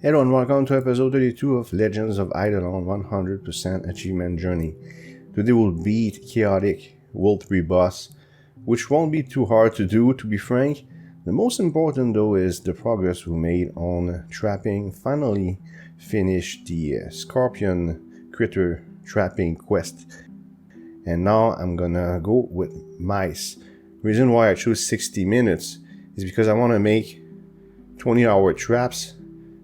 Hello and welcome to episode 32 of Legends of Idleon 100% Achievement Journey. Today we'll beat Chaotic World 3 boss, which won't be too hard to do, to be frank. The most important though is the progress we made on trapping. Finally finished the Scorpion Critter trapping quest. And now I'm gonna go with mice. Reason why I chose 60 minutes is because I want to make 20-hour traps,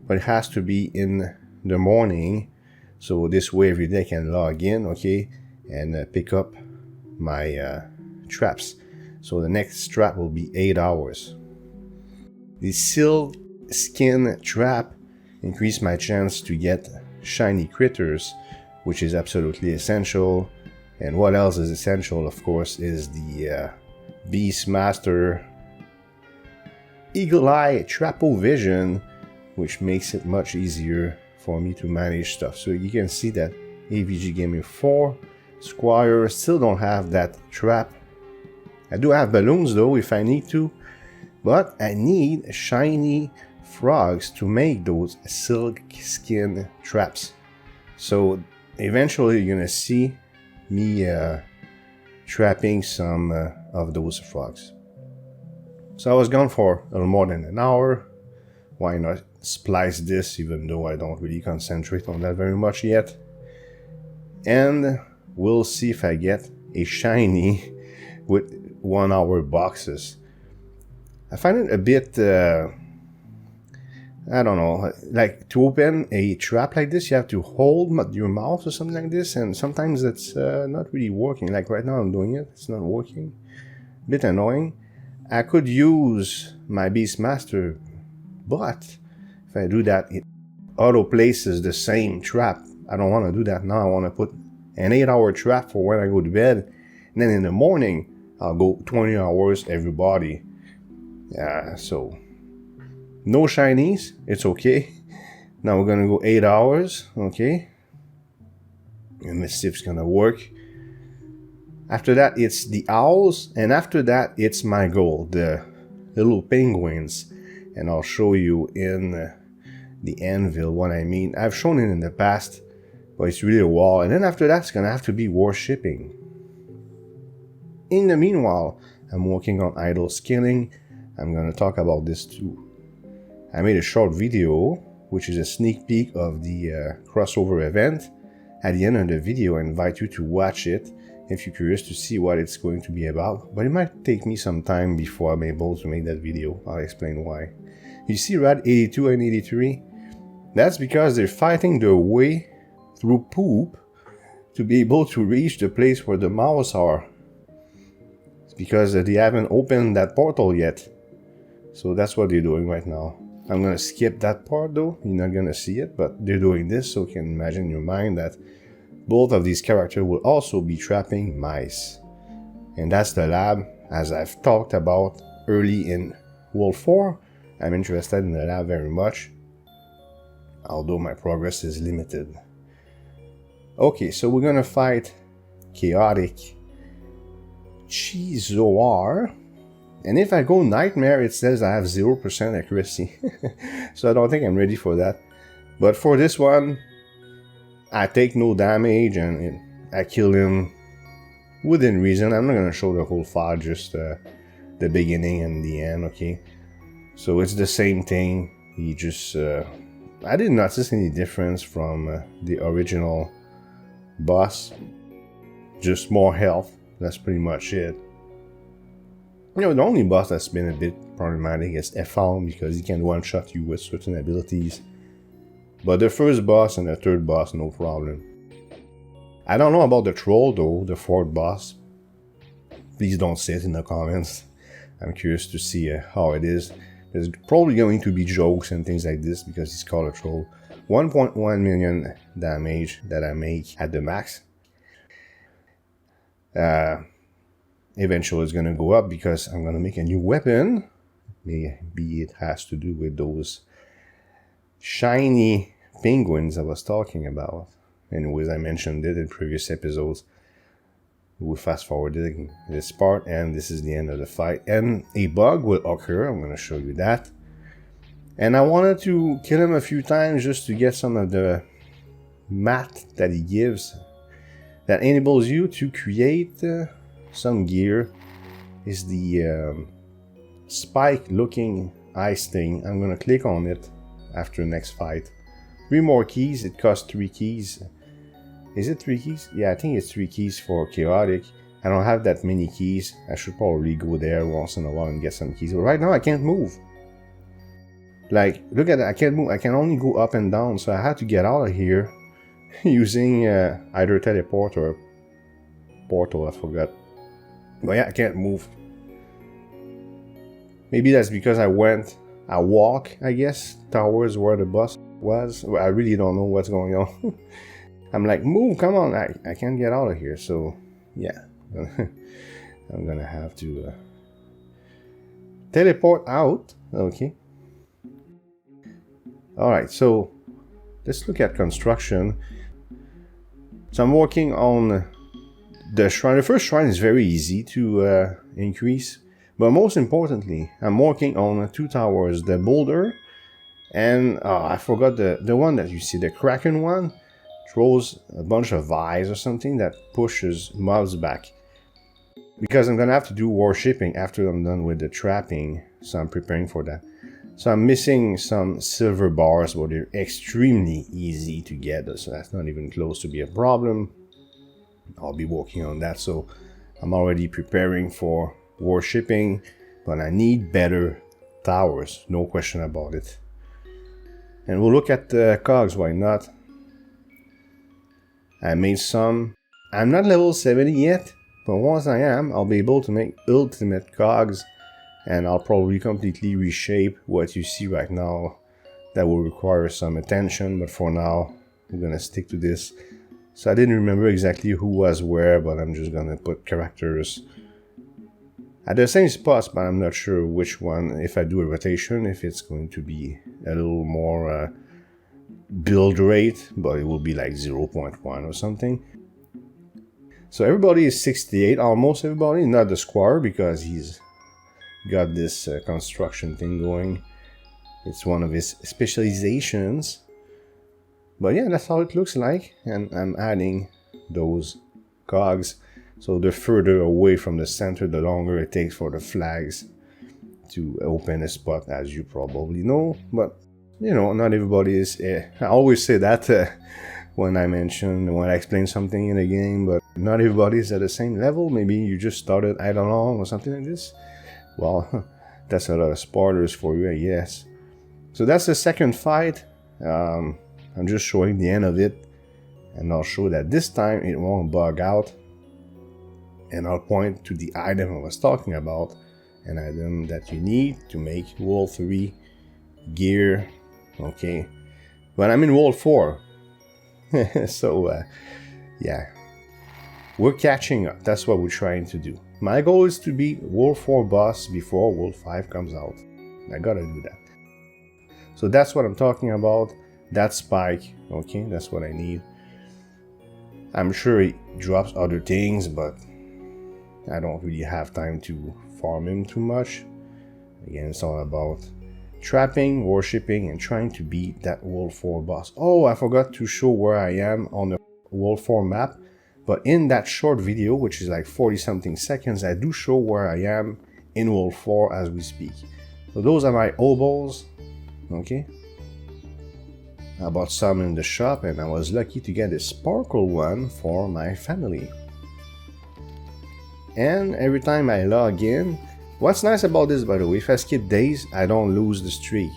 but it has to be in the morning, so this way every day I can log in, okay, and pick up my traps. So the next trap will be 8 hours. The silk skin trap increased my chance to get shiny critters, which is absolutely essential. And what else is essential, of course, is the Beastmaster Eagle Eye Trapo Vision, which makes it much easier for me to manage stuff. So you can see that AVG Gaming 4 Squire still don't have that trap. I do have balloons though if I need to, but I need shiny frogs to make those silk skin traps. So eventually you're gonna see me trapping some of those frogs. So I was gone for a little more than an hour. Why not splice this, even though I don't really concentrate on that very much yet. And we'll see if I get a shiny with 1 hour boxes. I find it a bit, I don't know, like to open a trap like this, you have to hold your mouth or something like this, and sometimes it's not really working. Like right now I'm doing it, it's not working. A bit annoying. I could use my Beastmaster, but if I do that, it auto places the same trap. I don't want to do that now. I want to put an 8-hour trap for when I go to bed, and then in the morning I'll go 20 hours everybody. So no shinies, it's okay. Now we're gonna go 8 hours, okay? And Mischief's gonna work. After that, it's the owls, and after that, it's my goal, the little penguins. And I'll show you in the Anvil what I mean. I've shown it in the past, but it's really a wall. And then after that, it's gonna have to be worshipping. In the meanwhile, I'm working on idle scaling. I'm gonna talk about this too. I made a short video, which is a sneak peek of the crossover event. At the end of the video, I invite you to watch it if you're curious to see what it's going to be about. But it might take me some time before I'm able to make that video. I'll explain why. You see Rad 82 and 83? That's because they're fighting their way through poop to be able to reach the place where the mouse are. It's because they haven't opened that portal yet. So that's what they're doing right now. I'm gonna skip that part though, you're not gonna see it, but they're doing this, so you can imagine in your mind that both of these characters will also be trapping mice. And that's the lab, as I've talked about early in World 4. I'm interested in the lab very much, although my progress is limited. Okay, so we're gonna fight Chaotic Chizoar. And if I go Nightmare, it says I have 0% accuracy. So I don't think I'm ready for that. But for this one, I take no damage and I kill him within reason. I'm not going to show the whole file, just the beginning and the end, okay? So it's the same thing. He just... I didn't notice any difference from the original boss. Just more health. That's pretty much it. You know, the only boss that's been a bit problematic is Efal, because he can one-shot you with certain abilities. But the first boss and the third boss, no problem. I don't know about the troll though, the fourth boss. Please don't say it in the comments. I'm curious to see how it is. There's probably going to be jokes and things like this because he's called a troll. 1.1 million damage that I make at the max. Eventually it's gonna go up because I'm gonna make a new weapon. Maybe it has to do with those shiny penguins I was talking about. Anyways, I mentioned it in previous episodes. We'll fast forwarding this part, and this is the end of the fight. And a bug will occur. I'm gonna show you that. And I wanted to kill him a few times just to get some of the mat that he gives. That enables you to create some gear. Is the spike looking ice thing. I'm gonna click on it after the next fight. 3 more keys, it costs 3 keys. Is it 3 keys? Yeah, I think it's 3 keys for chaotic. I don't have that many keys. I should probably go there once in a while and get some keys. But right now I can't move. Like, look at that, I can't move. I can only go up and down, so I had to get out of here using either teleport or portal, I forgot. But yeah, I can't move. Maybe that's because I walk, I guess, towards where the bus was. I really don't know what's going on. I'm like, move, come on, I can't get out of here, so yeah. I'm gonna have to teleport out, okay. Alright, so let's look at construction. So I'm working on the shrine. The first shrine is very easy to increase. But most importantly, I'm working on 2 towers. The boulder and I forgot the one that you see, the Kraken one. Throws a bunch of eyes or something that pushes mobs back. Because I'm gonna have to do worshipping after I'm done with the trapping. So I'm preparing for that. So I'm missing some silver bars, but they're extremely easy to get, so that's not even close to be a problem. I'll be working on that, so I'm already preparing for worshipping, but I need better towers, no question about it. And we'll look at the cogs, why not? I made some. I'm not level 70 yet, but once I am, I'll be able to make ultimate cogs. And I'll probably completely reshape what you see right now. That will require some attention, but for now, I'm gonna stick to this. So I didn't remember exactly who was where, but I'm just gonna put characters at the same spots, but I'm not sure which one. If I do a rotation, if it's going to be a little more build rate, but it will be like 0.1 or something. So everybody is 68, almost everybody, not the squire, because he's got this construction thing going. It's one of his specializations. But yeah, that's how it looks like. And I'm adding those cogs. So the further away from the center, the longer it takes for the flags to open a spot, as you probably know. But, you know, not everybody is... I always say that when I explain something in a game, but not everybody is at the same level. Maybe you just started Idleon or something like this. Well, that's a lot of spoilers for you, I guess. So that's the second fight. I'm just showing the end of it. And I'll show that this time it won't bug out. And I'll point to the item I was talking about. An item that you need to make World 3 gear. Okay. But I'm in World 4. So, yeah. We're catching up. That's what we're trying to do. My goal is to beat World 4 boss before World 5 comes out. I gotta do that. So that's what I'm talking about. That spike. Okay, that's what I need. I'm sure it drops other things, but I don't really have time to farm him too much. Again, it's all about trapping, worshipping, and trying to beat that World 4 boss. Oh, I forgot to show where I am on the World 4 map. But in that short video, which is like 40 something seconds, I do show where I am in World 4 as we speak. So those are my obols. Okay. I bought some in the shop and I was lucky to get a sparkle one for my family. And every time I log in, what's nice about this, by the way, if I skip days, I don't lose the streak.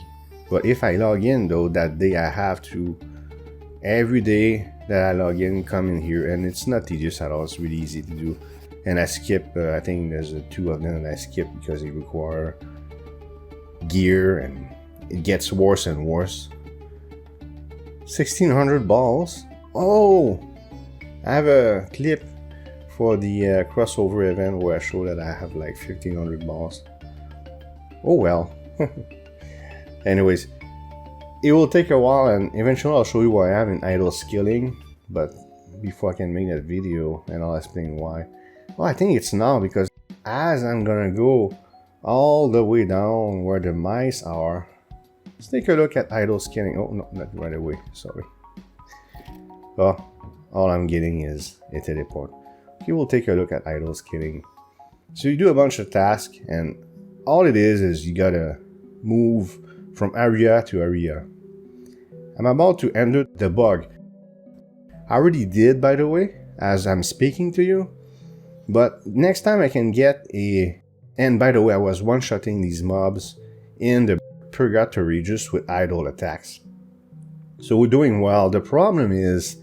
But if I log in though, that day I have to, every day that I log in, come in here, and it's not tedious at all, it's really easy to do. And I skip, I think there's 2 of them that I skip because they require gear and it gets worse and worse. 1600 balls. Oh, I have a clip for the crossover event where I show that I have like 1500 balls. Oh well. Anyways, it will take a while and eventually I'll show you where I am in idle skilling, but before I can make that video, and I'll explain why. Well, I think it's now, because as I'm gonna go all the way down where the mice are, Let's take a look at idle scanning. Oh, no, not right away. Sorry. Oh, all I'm getting is a teleport. Okay, we'll take a look at idle scanning. So you do a bunch of tasks, and all it is you gotta move from area to area. I'm about to enter the bug. I already did, by the way, as I'm speaking to you. But next time I can get a... And by the way, I was one-shotting these mobs in the purgatory just with idle attacks. So we're doing well. The problem is,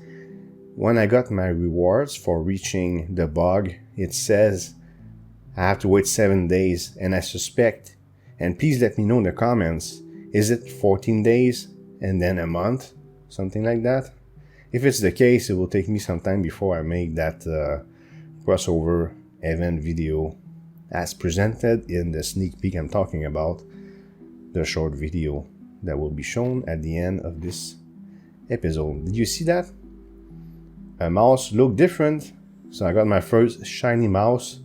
when I got my rewards for reaching the bug, it says I have to wait 7 days, and I suspect, and please let me know in the comments, is it 14 days and then a month? Something like that? If it's the case, it will take me some time before I make that crossover event video as presented in the sneak peek I'm talking about, the short video that will be shown at the end of this episode. Did you see that? A mouse looked different, so I got my first shiny mouse.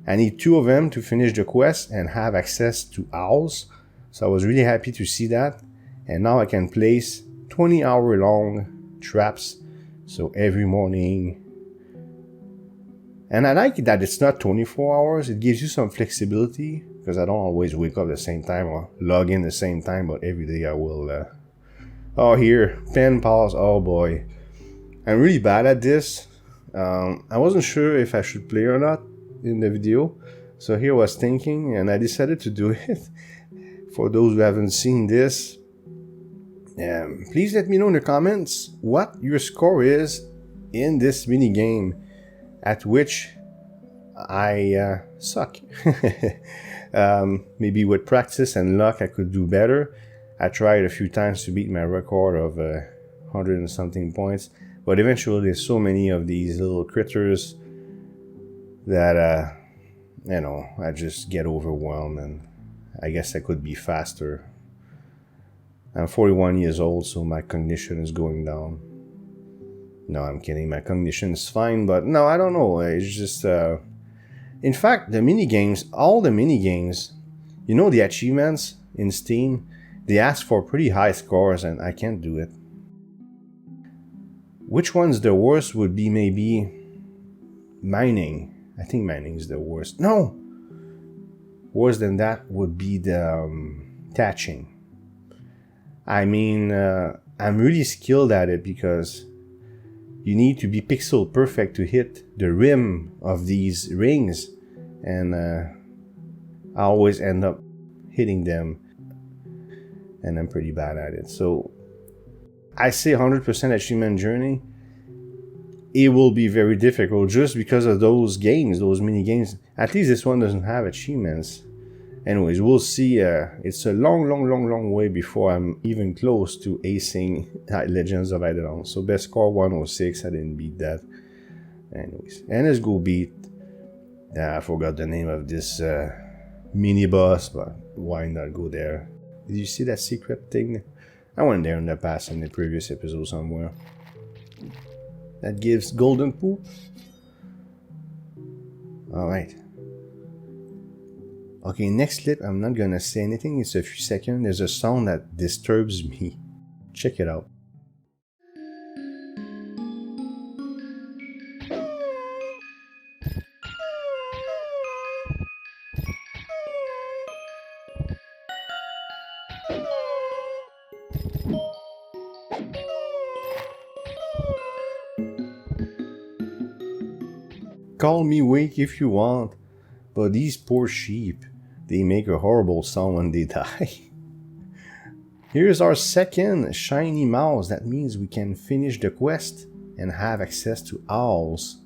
I need 2 of them to finish the quest and have access to owls, so I was really happy to see that. And now I can place 20-hour long traps, so every morning. And I like that it's not 24 hours, it gives you some flexibility, because I don't always wake up at the same time or log in the same time, but every day I will. Oh, here, pen pals, oh boy. I'm really bad at this. I wasn't sure if I should play or not in the video, so here I was thinking, and I decided to do it. For those who haven't seen this, please let me know in the comments what your score is in this mini game, at which I suck. Maybe with practice and luck I could do better. I tried a few times to beat my record of 100 and something points, but eventually there's so many of these little critters that you know, I just get overwhelmed, and I guess I could be faster. I'm 41 years old, so my cognition is going down. No, I'm kidding. My cognition is fine, but no, I don't know. It's just... In fact, the minigames, all the minigames, you know, the achievements in Steam, they ask for pretty high scores, and I can't do it. Which one's the worst would be maybe mining. I think mining is the worst. No! Worse than that would be the thatching. I mean, I'm really skilled at it because you need to be pixel perfect to hit the rim of these rings, and I always end up hitting them, and I'm pretty bad at it. So I say 100% achievement journey. It will be very difficult just because of those games, those mini games. At least this one doesn't have achievements. Anyways, we'll see. It's a long way before I'm even close to acing Legends of Idleon. So best score 106. I didn't beat that. Anyways, and let's go beat. I forgot the name of this mini boss, but why not go there? Did you see that secret thing? I went there in the past, in the previous episode somewhere. That gives golden poop. Alright. Okay, next clip, I'm not gonna say anything. It's a few seconds. There's a sound that disturbs me. Check it out. Call me weak if you want, but these poor sheep, they make a horrible sound when they die. Here's our second shiny mouse. That means we can finish the quest and have access to owls.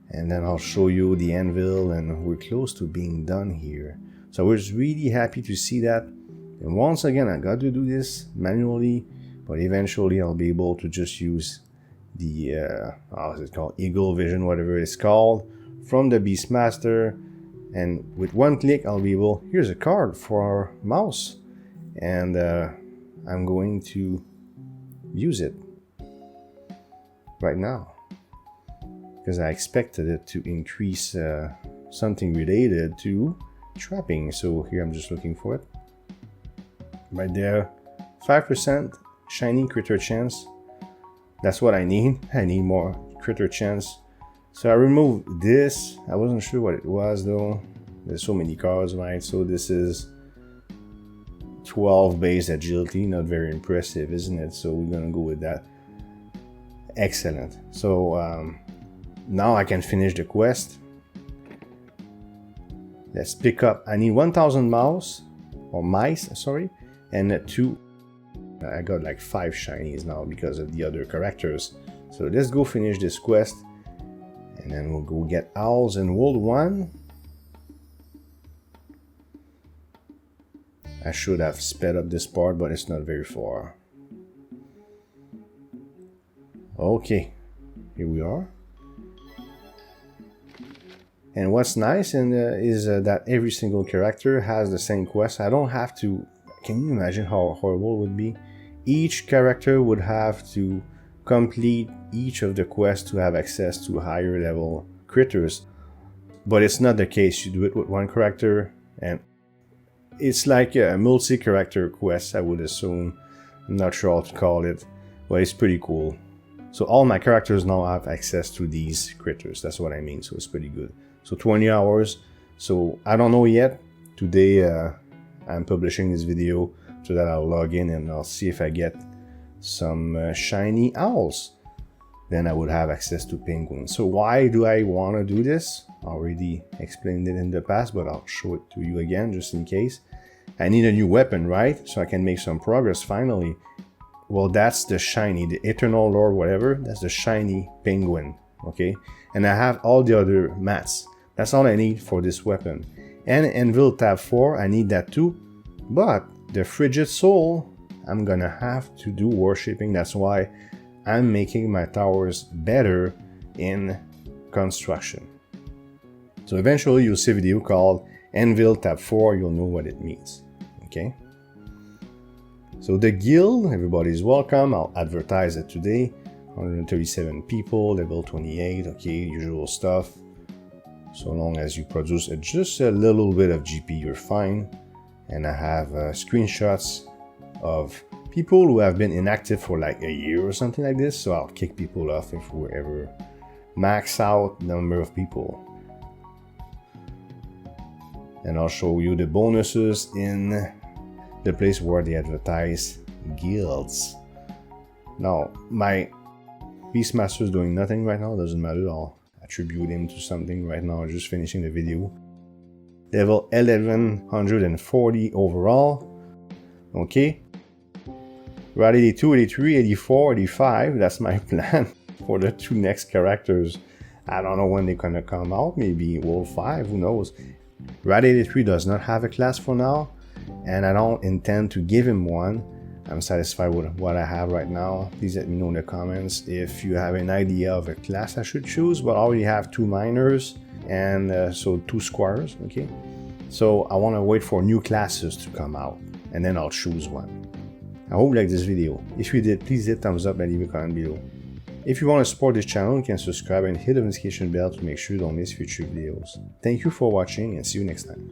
And then I'll show you the anvil, and we're close to being done here. So I was really happy to see that. And once again, I got to do this manually, but eventually I'll be able to just use the how is it called, eagle vision, whatever it's called, from the Beastmaster, and with one click I'll be able, here's a card for our mouse, and I'm going to use it right now because I expected it to increase something related to trapping. So here I'm just looking for it. right there. 5% shiny critter chance. That's what I need. I need more critter chance. So I removed this. I wasn't sure what it was though. There's so many cards, right? So this is 12 base agility. Not very impressive, isn't it? So we're gonna go with that. Excellent. So now I can finish the quest. Let's pick up. I need 1000 mice, sorry, and 2. I got like 5 shinies now because of the other characters. So let's go finish this quest, and then we'll go get owls in World 1. I should have sped up this part, but it's not very far. Okay, here we are. And what's nice is that every single character has the same quest. I don't have to... Can you imagine how horrible it would be? Each character would have to complete each of the quests to have access to higher level critters. But it's not the case. You do it with one character, and it's like a multi-character quest, I would assume. I'm not sure how to call it, but it's pretty cool. So all my characters now have access to these critters. That's what I mean, so it's pretty good. So 20 hours. So I don't know yet. Today I'm publishing this video so that I'll log in and I'll see if I get some shiny owls. Then I would have access to penguins. So why do I want to do this? I already explained it in the past, but I'll show it to you again just in case. I need a new weapon, right? So I can make some progress finally. Well, that's the shiny, the Eternal Lord, whatever. That's the shiny penguin, okay? And I have all the other mats. That's all I need for this weapon. And Anvil Tab 4, I need that too. But the Frigid Soul, I'm gonna have to do worshipping. That's why I'm making my towers better in construction. So eventually you'll see a video called Anvil Tab 4. You'll know what it means, okay? So the guild, everybody's welcome. I'll advertise it today. 137 people, level 28, okay, usual stuff. So long as you produce just a little bit of GP, you're fine. And I have screenshots of people who have been inactive for like a year or something like this. So I'll kick people off if we ever max out number of people. And I'll show you the bonuses in the place where they advertise guilds. Now, my Beastmaster is doing nothing right now, doesn't matter, I'll attribute him to something right now, just finishing the video. Level 1140 overall, okay. Rad 82, 83, 84, 85, that's my plan for the 2 next characters. I don't know when they're gonna come out, maybe World 5, who knows. Rad 83 does not have a class for now, and I don't intend to give him one. I'm satisfied with what I have right now. Please let me know in the comments if you have an idea of a class I should choose, but I already have 2 miners and so 2 squires, okay? So I want to wait for new classes to come out, and then I'll choose one. I hope you liked this video. If you did, please hit thumbs up and leave a comment below. If you want to support this channel, you can subscribe and hit the notification bell to make sure you don't miss future videos. Thank you for watching and see you next time.